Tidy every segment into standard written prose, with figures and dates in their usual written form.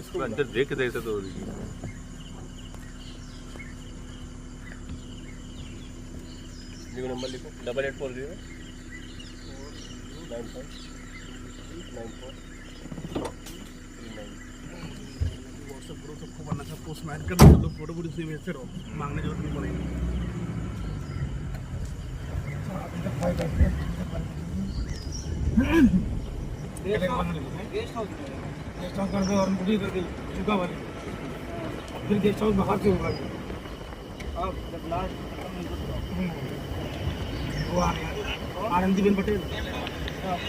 इसको अंदर देख के देख तो लिखो, नंबर लिखो 8840 9494 व्हाट्सएप ग्रुप सबको बनना था, पोस्ट मैच कर दो, फोटो पूरी से भेजते रहो, मांगने जरूरत नहीं पड़ेगी। गेस्ट हाउस कर दो और पूरी कर दो चुका वाली, फिर गेस्ट हाउस बाहर से होगा अब जब लास्ट वो आ रहे हैं आनंदीबेन पटेल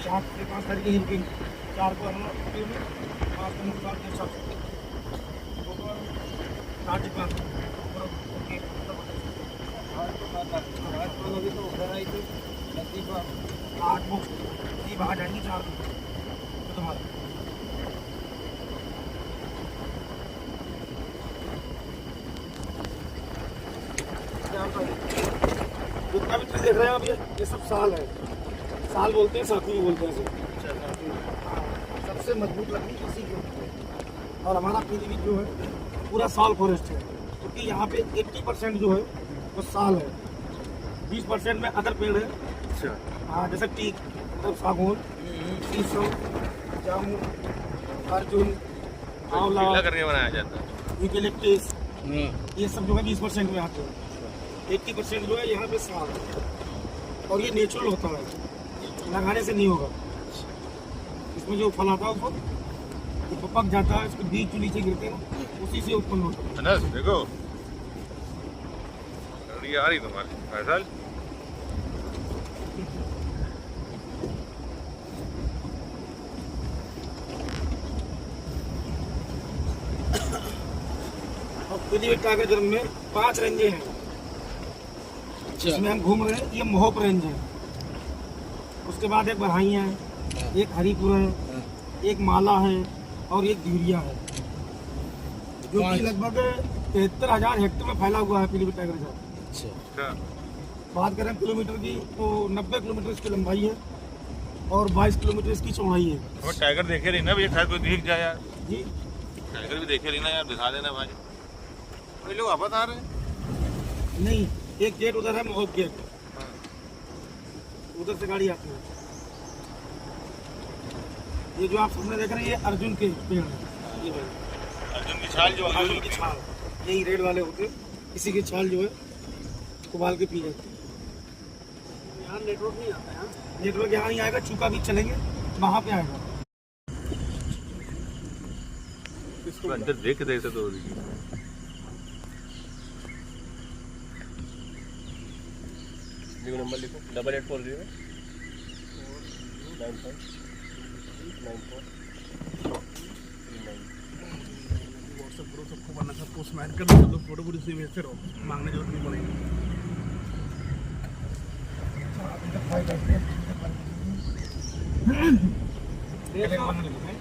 4 से 5 तारीख की रुकेंगे, 4 को 5 को मुख्तार गेस्ट हाउस अभी तो उधर आई थी नजदीक 8 बुक जी बाहर जाएंगी 4 बुक तो तुम्हारा जितना भी देख रहे हैं आप, ये सब साल है, साल बोलते हैं, साखू भी बोलते हैं इसे। सबसे मजबूत लकड़ी इसी की होती है और हमारा पीलीभीत जो है पूरा साल फॉरेस्ट है, क्योंकि यहाँ पे 80% जो है वो साल है, 20% में अदर पेड़ है। अच्छा हाँ, जैसे टीक मतलब सागौन, शीशम, जामुन, अर्जुन, आंवला करके बनाया जाता है। यूकेलिप्टस, ये सब जो है 20% में आते हैं, 80% जो है यहाँ पे साल है और ये नेचुरल होता है, लगाने से नहीं होगा। इसमें जो फल आता है उसको जो पक जाता है, उसके बीज जो नीचे गिरते हैं ना, उसी से उत्पन्न होता है। अनस देखो ये आ रही तुम्हारी फैसल और पीलीभीत टाइगर जंगल में 5 रेंजे हैं जिसमें हम घूम रहे हैं। ये मोहप रेंज है, उसके बाद एक बरहाइयाँ है, एक हरीपुर है, एक माला है और एक धीरिया है, जो कि लगभग 73,000 हेक्टेयर में फैला हुआ है पीलीभीत टाइगर रिजर्व। अच्छा बात करें किलोमीटर की तो 90 किलोमीटर इसकी लंबाई है और 22 किलोमीटर इसकी चौड़ाई है। और टाइगर देखे रही ना भैया, शायद कोई दिख जाए यार। जी टाइगर भी देखे रही ना यार, दिखा देना भाई। कोई लोग आपस आ रहे हैं नहीं, एक गेट उधर है, मोहप गेट, उधर से गाड़ी आती है। ये जो आप सामने देख रहे हैं ये अर्जुन के पेड़ है, ये अर्जुन की छाल जो अर्जुन की छाल, यही रेड वाले होते हैं, इसी की छाल जो है उबाल के पी जाती है। यहाँ नेटवर्क नहीं आता है, नेटवर्क यहाँ नहीं आएगा, चूका भी चलेंगे वहाँ पे आएगा। इसको अंदर देख के देख तो लिखो, नंबर लिखो 8840 9494 व्हाट्सएप ग्रुप सबको बनना था, पोस्ट मैच कर दो, फोटो पूरी से भेजते रहो, मांगने जरूरत नहीं पड़ेगी।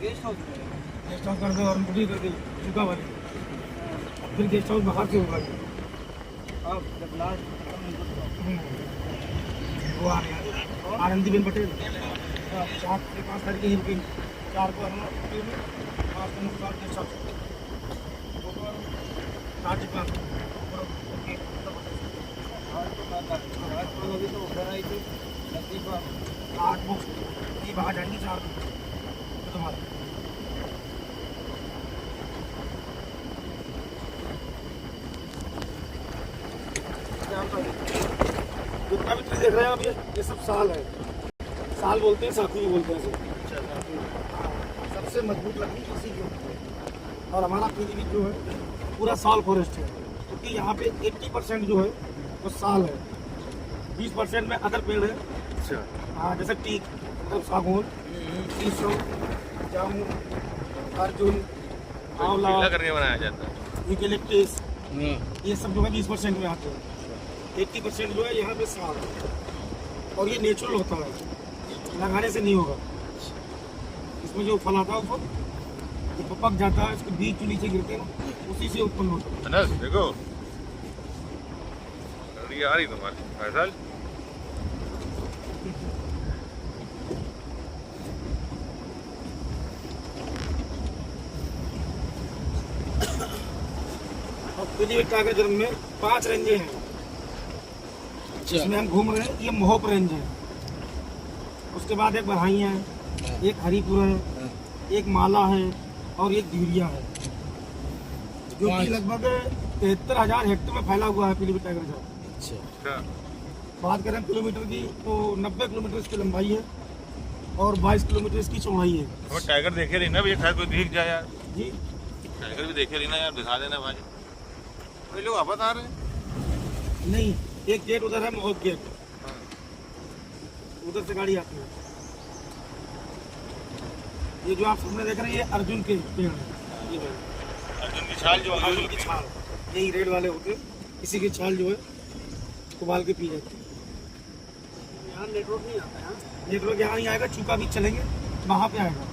गेस्ट हाउस कर दो और पूरी कर दो चुका वाली, फिर गेस्ट हाउस बाहर से होगा अब जब लास्ट वो आ रहे हैं आनंदीबेन पटेल 4 से 5 तारीख की रुकेंगे, 4 को 5 को मुख्तार गेस्ट हाउस अभी तो उधर आई थी नजदीक 8 बुक जी बाहर जाएंगी 4 बुक तो तुम्हारा जितना भी देख रहे हैं आप, ये सब साल है, साल बोलते हैं, साखू भी बोलते हैं इसे। सबसे मजबूत लकड़ी इसी की होती है और हमारा पीलीभीत जो है पूरा साल फॉरेस्ट है, क्योंकि यहाँ पे 80% जो है वो साल है, 20% में अदर पेड़ है। अच्छा हाँ, जैसे टीक मतलब सागौन, शीशम, जामुन, अर्जुन, आंवला करके बनाया जाता है। यूकेलिप्टस, ये सब जो है 20% में आते हैं, 80% जो है यहाँ पे साल है और ये नेचुरल होता है, लगाने से नहीं होगा। इसमें जो फल आता है उसको जो पक जाता है, उसके बीज जो नीचे गिरते हैं ना, उसी से उत्पन्न होता है। अनस देखो ये आ रही तुम्हारी फैसल पीलीभीत टाइगर रिजर्व में 5 रेंजें हैं जिसमें हम घूम रहे हैं। ये महोप रेंज है, उसके बाद एक बरहाइया है, एक हरिपुर है, एक माला है और एक धीरिया है, जो कि लगभग 73,000 हेक्टेयर में फैला हुआ है पीलीभीत टाइगर रिजर्व। बात करें किलोमीटर की तो 90 किलोमीटर इसकी लंबाई है और 22 किलोमीटर इसकी चौड़ाई है। वो टाइगर देखे रही ना भैया, शायद कोई दिख जाए यार। जी टाइगर भी देखे रही ना यार, दिखा देना भाई। कोई लोग वापस आ रहे हैं। नहीं, एक गेट उधर है, महोप गेट, उधर से गाड़ी आती है। ये जो आप सामने देख रहे हैं ये अर्जुन के पेड़ है। ये अर्जुन की छाल जो अर्जुन की छाल, यही रेड वाले होते हैं, इसी की छाल जो है उबाल के पी जाती है। यहाँ नेटवर्क नहीं आता है, नेटवर्क यहाँ नहीं आएगा, चूका भी चलेंगे वहाँ पे आएगा।